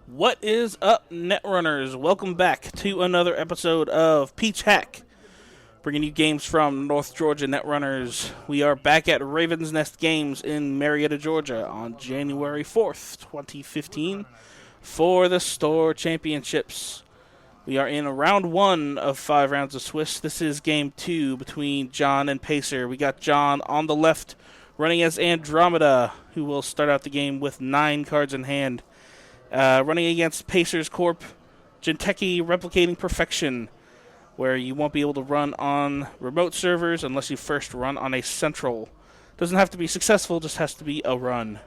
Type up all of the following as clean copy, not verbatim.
What is up, Netrunners? Welcome back to another episode of PeachHack, bringing you games from North Georgia Netrunners. We are back at Raven's Nest Games in Marietta, Georgia on January 4th, 2015 for the Store Championships. We are in round one of 5 rounds of Swiss. This is game 2 between Jon and Pacer. We got Jon on the left running as Andromeda, who will start out the game with 9 cards in hand. Running against Pacer's Corp, Jinteki Replicating Perfection, where you won't be able to run on remote servers unless you first run on a central. Doesn't have to be successful, just has to be a run.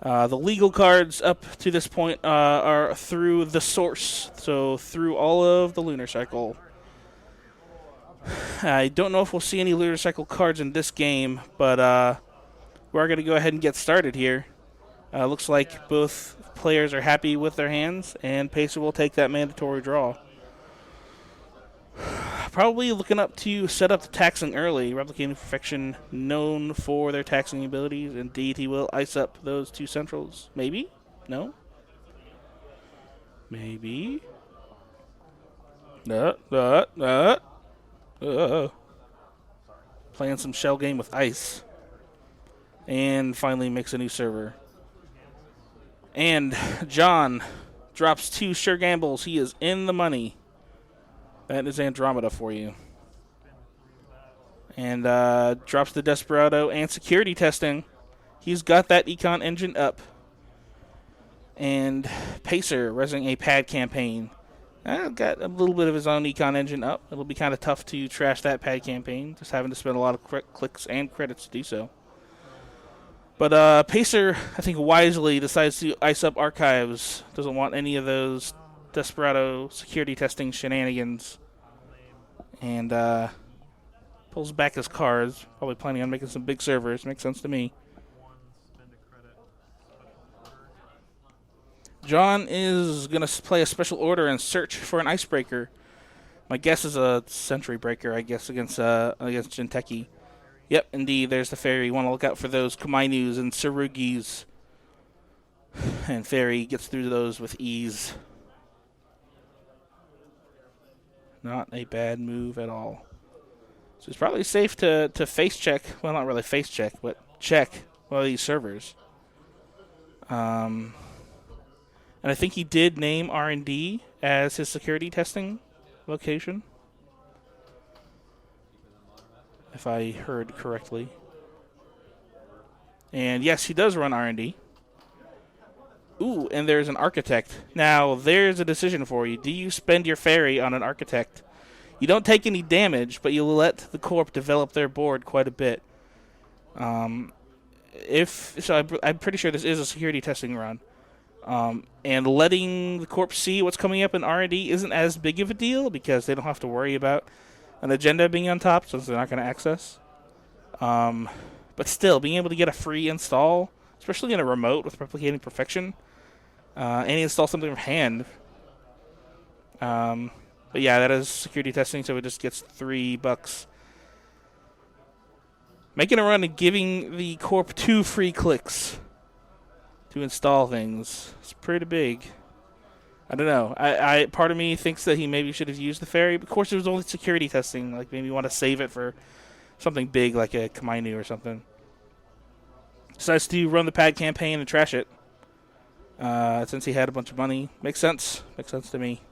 The legal cards up to this point are through the source, so through all of the lunar cycle. I don't know if we'll see any lunar cycle cards in this game, but we're going to go ahead and get started here. Looks like both players are happy with their hands, and Pacer will take that mandatory draw. Probably looking up to set up the taxing early. Replicating Perfection, known for their taxing abilities. Indeed, he will ice up those 2 centrals. Maybe? No? Maybe? Playing some shell game with ice. And finally makes a new server. And Jon drops 2 sure gambles. He is in the money. That is Andromeda for you. And drops the Desperado and security testing. He's got that econ engine up. And Pacer resing a pad campaign. Got a little bit of his own econ engine up. It'll be kind of tough to trash that pad campaign. Just having to spend a lot of clicks and credits to do so. But Pacer, I think wisely, decides to ice up archives. Doesn't want any of those Desperado security testing shenanigans. And pulls back his cards. Probably planning on making some big servers. Makes sense to me. Jon is going to play a special order and search for an icebreaker. My guess is a sentry breaker, I guess, against Jinteki. Yep, indeed, there's the fairy. You want to look out for those Kamainus and Sarugis. And fairy gets through those with ease. Not a bad move at all. So it's probably safe to face check. Well, not really face check, but check one of these servers. And I think he did name R&D as his security testing location, if I heard correctly. And yes, he does run R&D. Ooh, and there's an architect. Now, there's a decision for you. Do you spend your fairy on an architect? You don't take any damage, but you let the corp develop their board quite a bit. I'm pretty sure this is a security testing run. And letting the corp see what's coming up in R&D isn't as big of a deal because they don't have to worry about an agenda being on top since they're not going to access. But still, being able to get a free install, especially in a remote with Replicating Perfection, and install something from hand. But yeah, that is security testing, so it just gets $3. Making a run and giving the corp 2 free clicks to install things. It's pretty big. I don't know. I part of me thinks that he maybe should have used the fairy. But of course, it was only security testing. Like, maybe you want to save it for something big like a Kamainu or something. Decides to run the pad campaign and trash it. Since he had a bunch of money. Makes sense. Makes sense to me.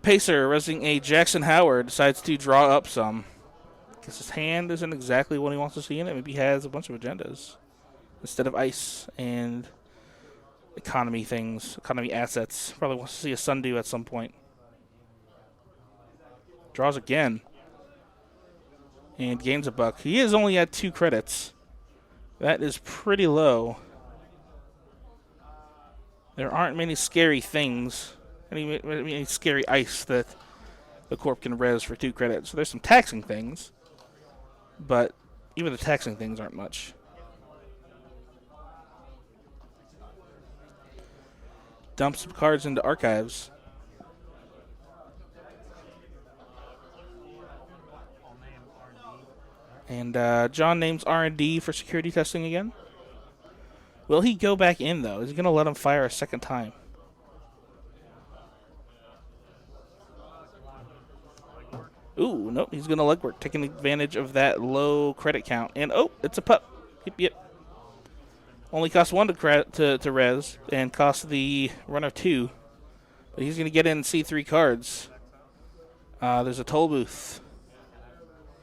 Pacer, resing a Jackson Howard, decides to draw up some. Guess his hand isn't exactly what he wants to see in it. Maybe he has a bunch of agendas instead of ice and economy things, economy assets. Probably wants to see a Sundew at some point. Draws again. And gains a buck. He is only at 2 credits. That is pretty low. There aren't many scary things. Any scary ice that the corp can res for 2 credits. So there's some taxing things. But even the taxing things aren't much. Dump some cards into archives. And Jon names R&D for security testing again. Will he go back in, though? Is he going to let him fire a second time? Ooh, nope. He's going to legwork, taking advantage of that low credit count. And, oh, it's a pup. Yep. Only costs 1 to res, and costs the runner 2. But he's going to get in and see 3 cards. There's a toll booth,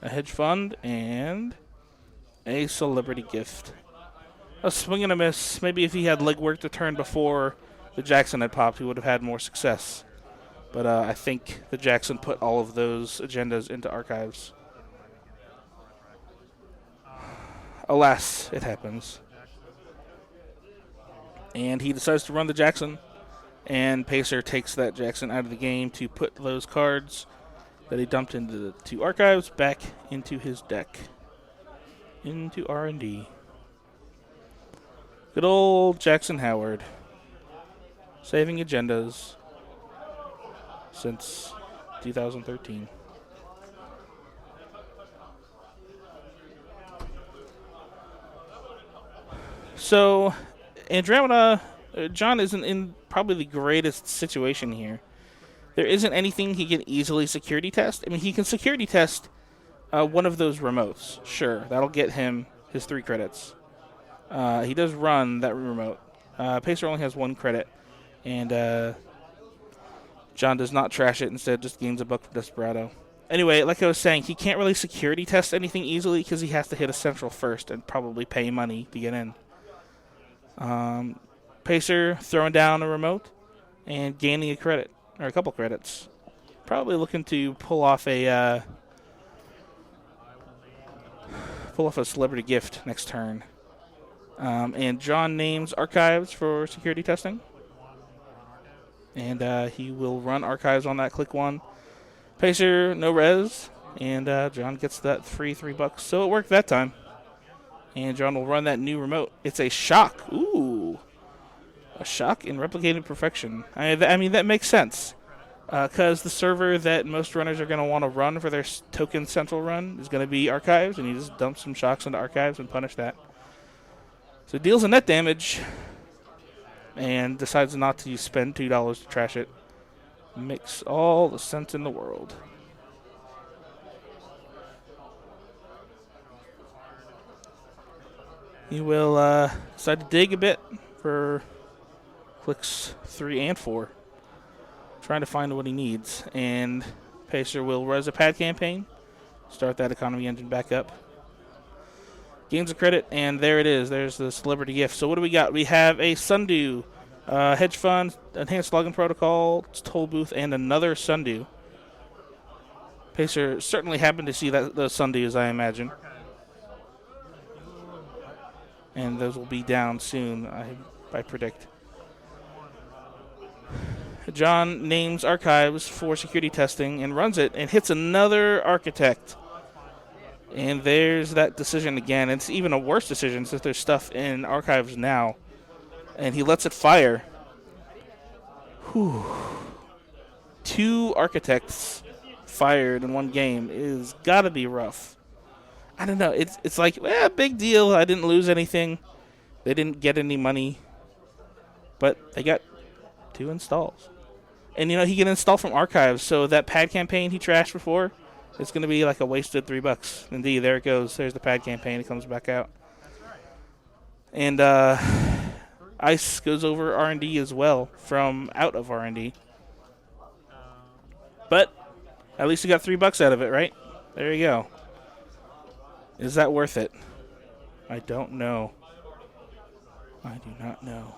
a hedge fund, and a celebrity gift. A swing and a miss. Maybe if he had legwork to turn before the Jackson had popped, he would have had more success. But I think the Jackson put all of those agendas into archives. Alas, it happens. And he decides to run the Jackson. And Pacer takes that Jackson out of the game to put those cards that he dumped into the 2 archives back into his deck. Into R&D. Good old Jackson Howard. Saving agendas since 2013. So, Andromeda, Jon isn't in probably the greatest situation here. There isn't anything he can easily security test. I mean, he can security test one of those remotes. Sure, that'll get him his 3 credits. He does run that remote. Pacer only has 1 credit. And Jon does not trash it. Instead, just gains a buck from Desperado. Anyway, like I was saying, he can't really security test anything easily because he has to hit a central first and probably pay money to get in. Pacer throwing down a remote and gaining a credit, or a couple credits. Probably looking to pull off a celebrity gift next turn. And Jon names archives for security testing. And he will run archives on that click 1. Pacer, no res. And Jon gets that free $3. So it worked that time. And Jon will run that new remote. It's a shock. Ooh. A shock in replicated perfection. I mean, that makes sense. Because the server that most runners are going to want to run for their token central run is going to be archives. And you just dump some shocks into archives and punish that. So deals a net damage. And decides not to spend $2 to trash it. Makes all the sense in the world. He will decide to dig a bit for clicks 3 and 4. Trying to find what he needs. And Pacer will res a pad campaign. Start that economy engine back up. Gains a credit, and there it is. There's the celebrity gift. So what do we got? We have a Sundew, hedge fund, enhanced login protocol, toll booth, and another Sundew. Pacer certainly happened to see that those Sundews, I imagine. And those will be down soon, I predict. Jon names archives for security testing and runs it and hits another architect. And there's that decision again. It's even a worse decision since there's stuff in archives now. And he lets it fire. Whew. 2 architects fired in one game is got to be rough. I don't know. It's like, big deal. I didn't lose anything. They didn't get any money. But they got 2 installs. And, he can install from archives. So that pad campaign he trashed before, it's going to be like a wasted $3. Indeed, there it goes. There's the pad campaign. It comes back out. And Ice goes over R&D as well from out of R&D. But at least you got $3 out of it, right? There you go. Is that worth it? I don't know. I do not know.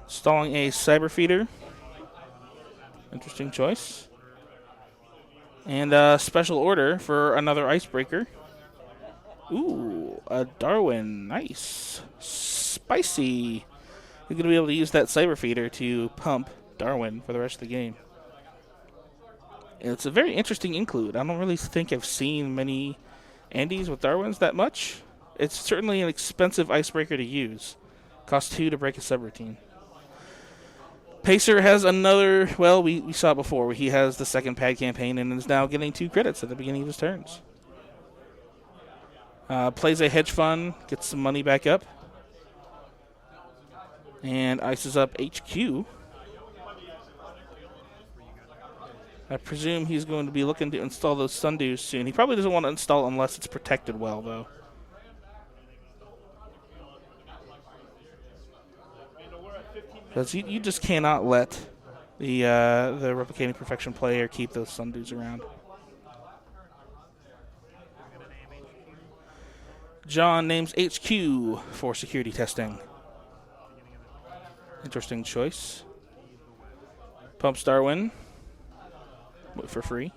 Installing a cyber feeder. Interesting choice. And a special order for another icebreaker. Ooh, a Darwin. Nice. Spicy. You're going to be able to use that cyber feeder to pump Darwin for the rest of the game. It's a very interesting include. I don't really think I've seen many Andes with Darwins that much. It's certainly an expensive icebreaker to use. Costs 2 to break a subroutine. Pacer has another, well, we saw it before, where he has the second pad campaign and is now getting 2 credits at the beginning of his turns. Plays a hedge fund, gets some money back up, and ices up HQ. I presume he's going to be looking to install those sundews soon. He probably doesn't want to install unless it's protected well, though. Because you just cannot let the replicating perfection player keep those sundews around. Jon names HQ for security testing. Interesting choice. Pumps Darwin for free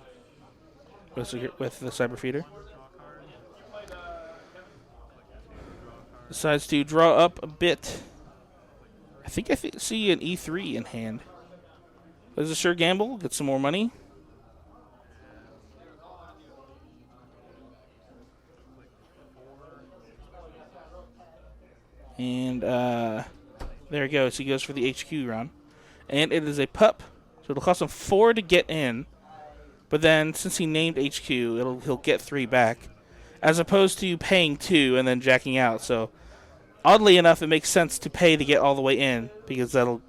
with the cyber feeder. Decides to draw up a bit. I think see an E3 in hand. There's a sure gamble. Get some more money. And there he goes. He goes for the HQ run. And it is a pup. So it'll cost him 4 to get in. But then, since he named HQ, he'll get 3 back. As opposed to paying 2 and then jacking out. So, oddly enough, it makes sense to pay to get all the way in. Because that'll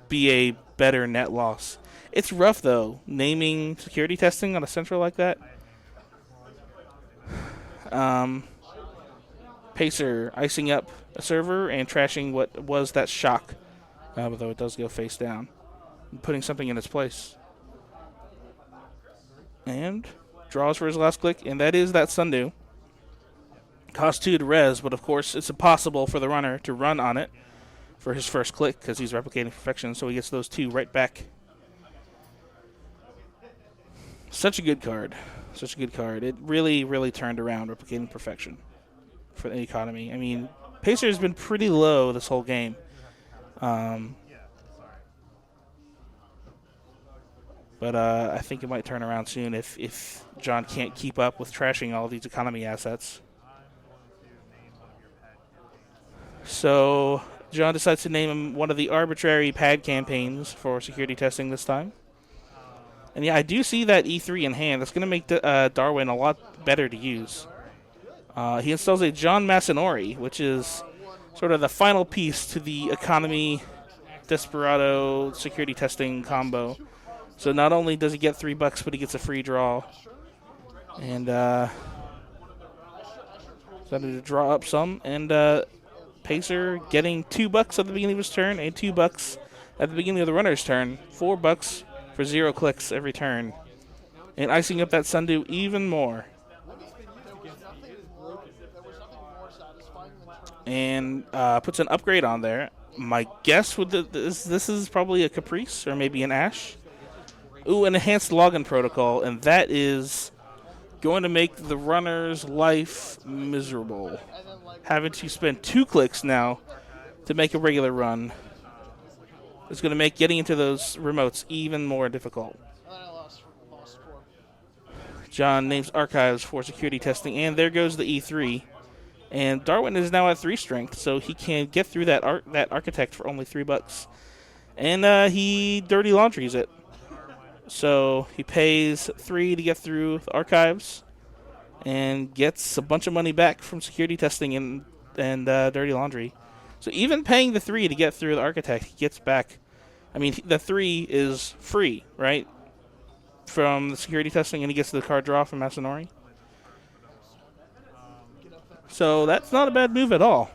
be a better net loss. It's rough, though, naming security testing on a central like that. Pacer icing up a server and trashing what was that shock, although it does go face down, and putting something in its place. And draws for his last click, and that is that sundew. Cost 2 to res, but of course it's impossible for the runner to run on it for his first click because he's replicating perfection, so he gets those 2 right back. Such a good card. Such a good card. It really, really turned around replicating perfection for the economy. I mean, Pacer has been pretty low this whole game. But I think it might turn around soon if Jon can't keep up with trashing all these economy assets. So Jon decides to name him one of the arbitrary pad campaigns for security testing this time. And yeah, I do see that E3 in hand. That's going to make Darwin a lot better to use. He installs a Jon Masanori, which is sort of the final piece to the economy Desperado security testing combo. So not only does he get $3, but he gets a free draw. And decided to draw up some. And Pacer getting $2 at the beginning of his turn and $2 at the beginning of the runner's turn. $4 for 0 clicks every turn. And icing up that sundew even more. And puts an upgrade on there. My guess would this is probably a Caprice or maybe an Ash. Ooh, an enhanced login protocol, and that is going to make the runner's life miserable. Having to spend 2 clicks now to make a regular run is going to make getting into those remotes even more difficult. Jon names archives for security testing, and there goes the E3. And Darwin is now at 3 strength, so he can get through that architect for only $3. And he dirty laundries it. So he pays 3 to get through the archives and gets a bunch of money back from security testing and dirty laundry. So even paying the 3 to get through the architect, he gets back. I mean, the 3 is free, right? From the security testing, and he gets the card draw from Masanori. So that's not a bad move at all.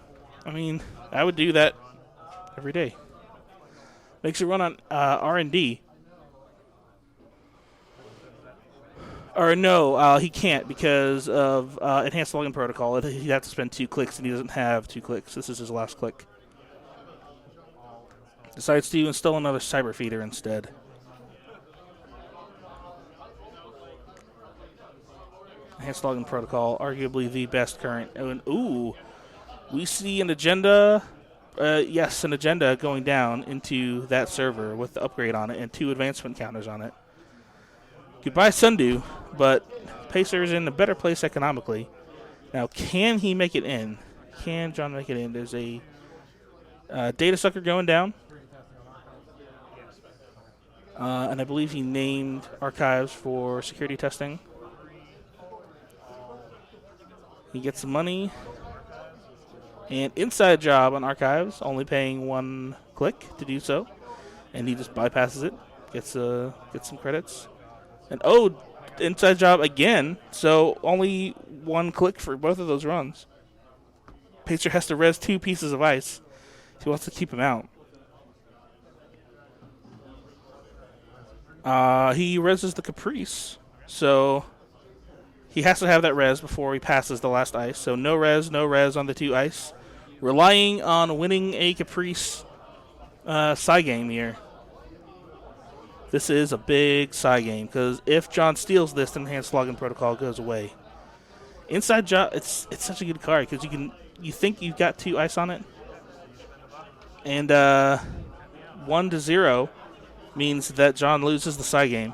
I mean, I would do that every day. Makes it run on R&D. Or no, he can't because of enhanced login protocol. He'd have to spend 2 clicks, and he doesn't have 2 clicks. This is his last click. Decides to install another cyber feeder instead. Enhanced login protocol, arguably the best current. And, ooh, we see an agenda. Yes, an agenda going down into that server with the upgrade on it and 2 advancement counters on it. Goodbye, Sundew, but Pacer is in a better place economically. Now, can he make it in? Can Jon make it in? There's a data sucker going down. And I believe he named archives for security testing. He gets some money. And inside job on archives, only paying 1 click to do so. And he just bypasses it, gets some credits. And inside job again, so only 1 click for both of those runs. Pacer has to res 2 pieces of ice if he wants to keep him out. He reses the Caprice, so he has to have that res before he passes the last ice. So no res on the 2 ice. Relying on winning a Caprice side game here. This is a big side game, because if Jon steals this, then Enhanced Login Protocol goes away. Inside job, it's such a good card, because you think you've got 2 ice on it, and 1-0 means that Jon loses the side game.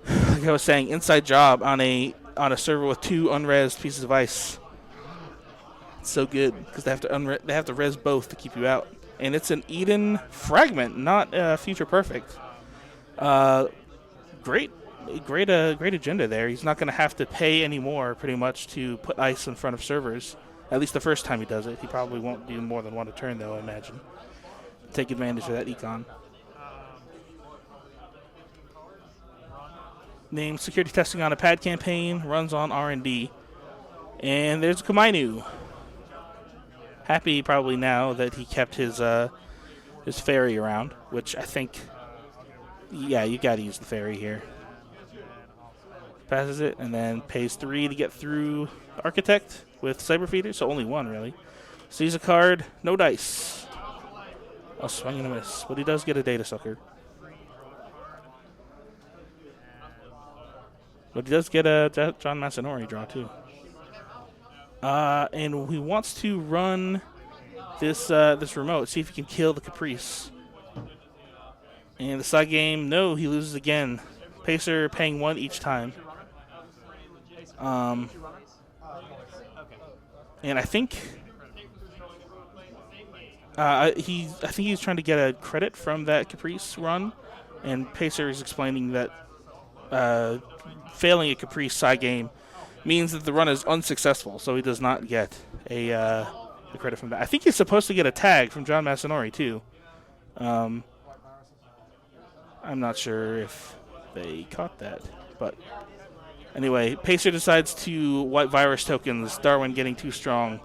Like I was saying, inside job on a server with 2 unresed pieces of ice. It's so good because they have to res both to keep you out, and it's an Eden fragment, not future perfect. Great agenda there. He's not going to have to pay anymore, pretty much, to put ice in front of servers. At least the first time he does it. He probably won't do more than 1 a turn, though, I imagine. Take advantage of that econ. Named security testing on a pad campaign, runs on R&D. And there's Kamainu. Happy probably now that he kept his ferry around, which I think, yeah, you got to use the ferry here. Passes it and then pays 3 to get through Architect with Cyber Feeder, so only 1 really. Sees a card, no dice. A swing and a miss, but he does get a Data Sucker. But he does get a Jon Masanori draw too. And he wants to run this remote, see if he can kill the Caprice. And the side game, no, he loses again. Pacer paying 1 each time. And I think he's trying to get a credit from that Caprice run, and Pacer is explaining that failing a Caprice side game means that the run is unsuccessful, so he does not get a credit from that. I think he's supposed to get a tag from Jon Masanori too. I'm not sure if they caught that, but anyway, Pacer decides to wipe virus tokens. Darwin getting too strong,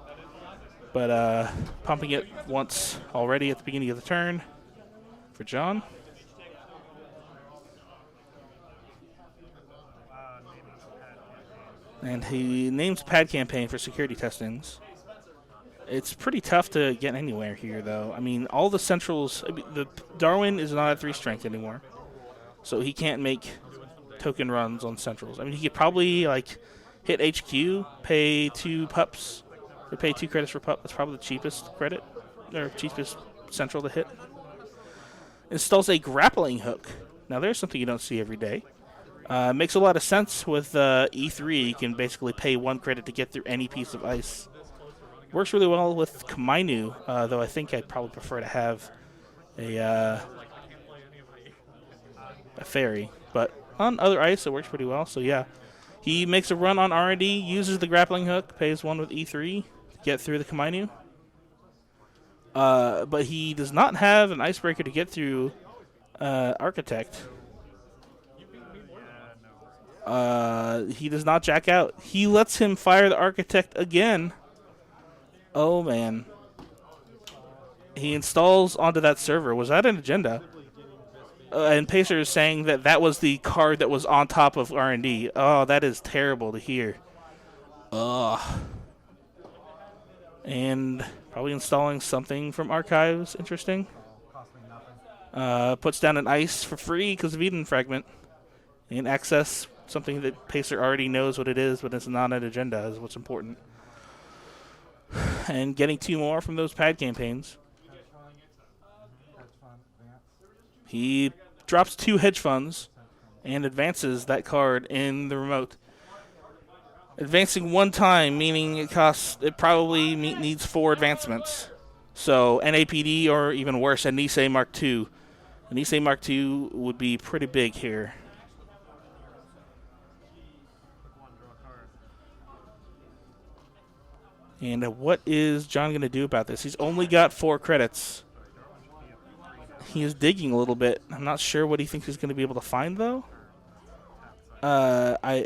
but pumping it once already at the beginning of the turn for Jon. And he names pad campaign for security testings. It's pretty tough to get anywhere here, though. I mean, all the centrals... the Darwin is not at 3 strength anymore, so he can't make token runs on centrals. I mean, he could probably, like, hit HQ, pay 2 pups, or pay 2 credits for pup. That's probably the cheapest credit, or cheapest central to hit. Installs a grappling hook. Now, there's something you don't see every day. Makes a lot of sense with E3. You can basically pay 1 credit to get through any piece of ice. Works really well with Kamainu, though I think I'd probably prefer to have a ferry. But on other ice, it works pretty well. So yeah, he makes a run on R&D, uses the grappling hook, pays 1 with E3 to get through the Kamainu. But he does not have an icebreaker to get through Architect. He does not jack out. He lets him fire the Architect again. Oh, man. He installs onto that server. Was that an agenda? And Pacer is saying that that was the card that was on top of R&D. Oh, that is terrible to hear. Ugh. And probably installing something from Archives. Interesting. Puts down an ice for free because of Eden Fragment. And access something that Pacer already knows what it is, but it's not an agenda is what's important. And getting 2 more from those pad campaigns. He drops 2 hedge funds and advances that card in the remote. Advancing 1 time, meaning it probably needs 4 advancements. So NAPD or even worse, a Nisei Mark II. A Nisei Mark II would be pretty big here. And what is Jon going to do about this? He's only got 4 credits. He is digging a little bit. I'm not sure what he thinks he's going to be able to find, though. I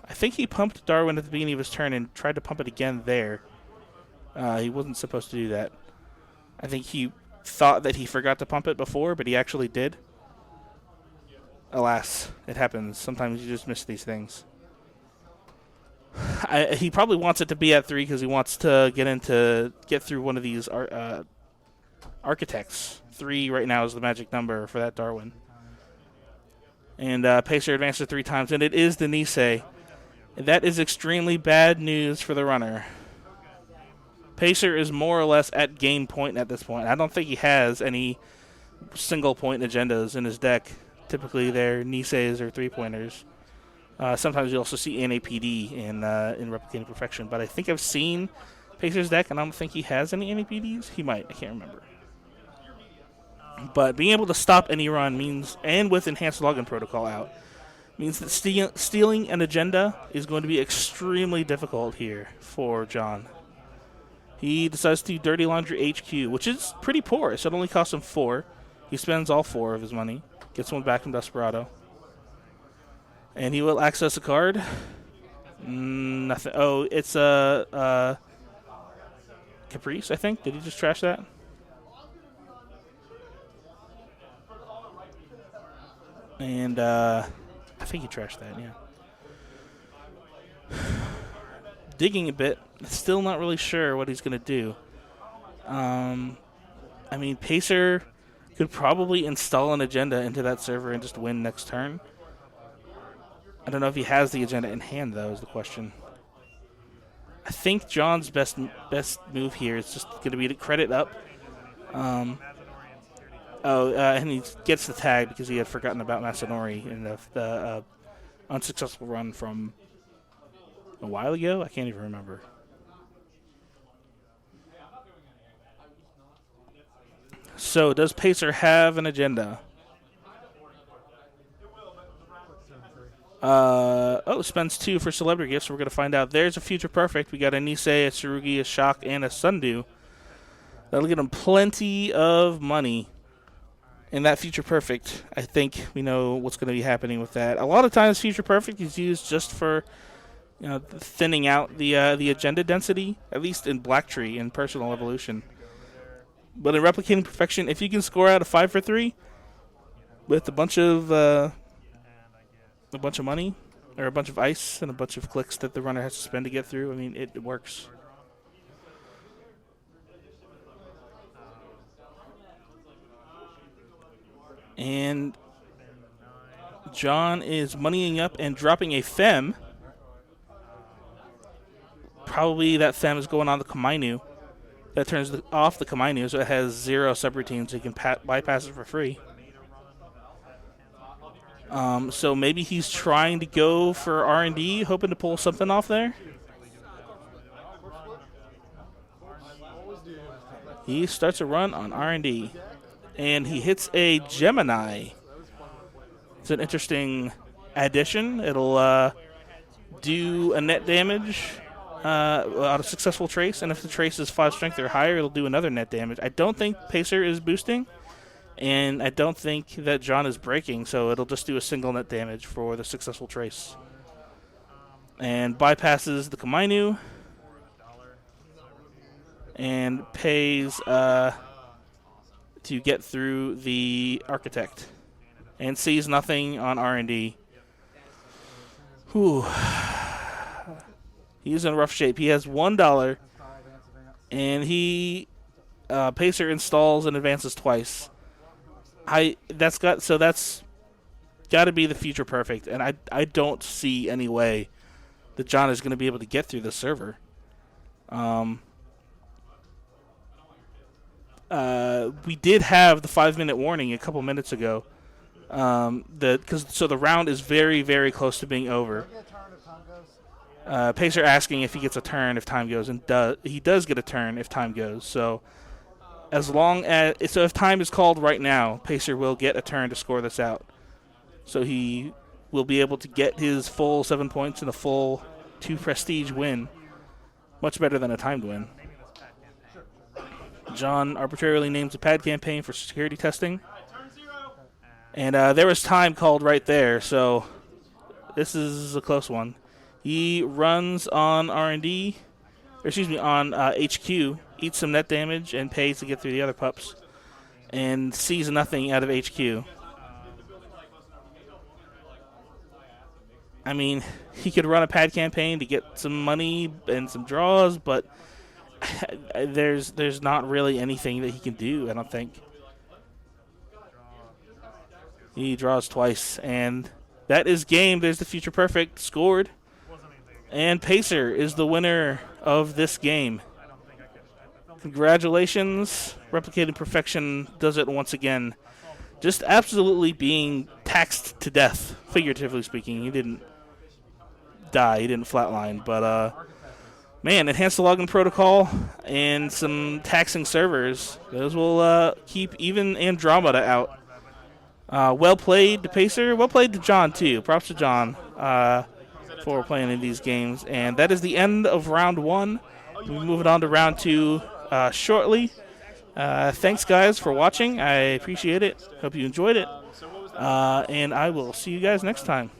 think he pumped Darwin at the beginning of his turn and tried to pump it again there. He wasn't supposed to do that. I think he thought that he forgot to pump it before, but he actually did. Alas, it happens. Sometimes you just miss these things. He probably wants it to be at 3 because he wants to get through one of these architects. 3 right now is the magic number for that Darwin. And Pacer advances 3 times, and it is the Nisei. And that is extremely bad news for the runner. Pacer is more or less at game point at this point. I don't think he has any single point agendas in his deck. Typically, they're Niseis or 3-pointers. Sometimes you also see NAPD in Replicating Perfection, but I think I've seen Pacer's deck, and I don't think he has any NAPDs. He might. I can't remember. But being able to stop any run means, and with Enhanced Login Protocol out, means that stealing an agenda is going to be extremely difficult here for Jon. He decides to do Dirty Laundry HQ, which is pretty porous. It only costs him 4. He spends all 4 of his money, gets one back from Desperado. And he will access a card. Nothing. Oh, it's a Caprice, I think. Did he just trash that? And I think he trashed that, yeah. Digging a bit. Still not really sure what he's going to do. I mean, Pacer could probably install an agenda into that server and just win next turn. I don't know if he has the agenda in hand, though, is the question. I think Jon's best move here is just going to be to credit up. And he gets the tag because he had forgotten about Masanori in the unsuccessful run from a while ago. I can't even remember. So, does Pacer have an agenda? Spends 2 for Celebrity Gifts, so we're going to find out. There's a Future Perfect. We got a Nisei, a Tsurugi, a Shock, and a Sundew. That'll get him plenty of money. And that Future Perfect, I think we know what's going to be happening with that. A lot of times Future Perfect is used just for thinning out the agenda density, at least in Black Tree in Personal Evolution. But in Replicating Perfection, if you can score out a 5 for 3 with a bunch of money, or a bunch of ice and a bunch of clicks that the runner has to spend to get through, I mean, it works. And Jon is moneying up and dropping a Fem. Probably that Fem is going on the Kamainu. That turns off the Kamainu, so it has 0 subroutines, so you can bypass it for free. So maybe he's trying to go for R&D, hoping to pull something off there. He starts a run on R&D, and he hits a Gemini. It's an interesting addition. It'll do a net damage on a successful trace, and if the trace is 5 strength or higher, it'll do another net damage. I don't think Pacer is boosting, and I don't think that Jon is breaking, so it'll just do a single net damage for the successful trace. And bypasses the Kamainu, and pays to get through the Architect, and sees nothing on R&D. Whew. He's in rough shape. He has $1, and he Pacer installs and advances twice. That's got to be the Future Perfect, and I don't see any way that Jon is going to be able to get through the server. We did have the 5-minute warning a couple minutes ago. So the round is very, very close to being over. Pacer asking if he gets a turn if time goes, and he does get a turn if time goes. So if time is called right now, Pacer will get a turn to score this out. So he will be able to get his full 7 points and a full 2 prestige win Much better than a timed win. Jon arbitrarily names a pad campaign for security testing. And there was time called right there, so this is a close one. He runs on R&D, or excuse me, on HQ, eats some net damage, and pays to get through the other pups, and sees nothing out of HQ. I mean, he could run a pad campaign to get some money and some draws, but there's not really anything that he can do, I don't think. He draws twice, and that is game. There's the future perfect scored. And Pacer is the winner of this game. Congratulations. Replicated Perfection does it once again. Just absolutely being taxed to death, figuratively speaking. He didn't die. He didn't flatline. But, man, enhanced login protocol and some taxing servers. Those will keep even Andromeda out. Well played to Pacer. Well played to Jon, too. Props to Jon for playing in these games. And that is the end of round 1. We'll be moving on to round 2 shortly. Thanks, guys, for watching. I appreciate it. Hope you enjoyed it. And I will see you guys next time.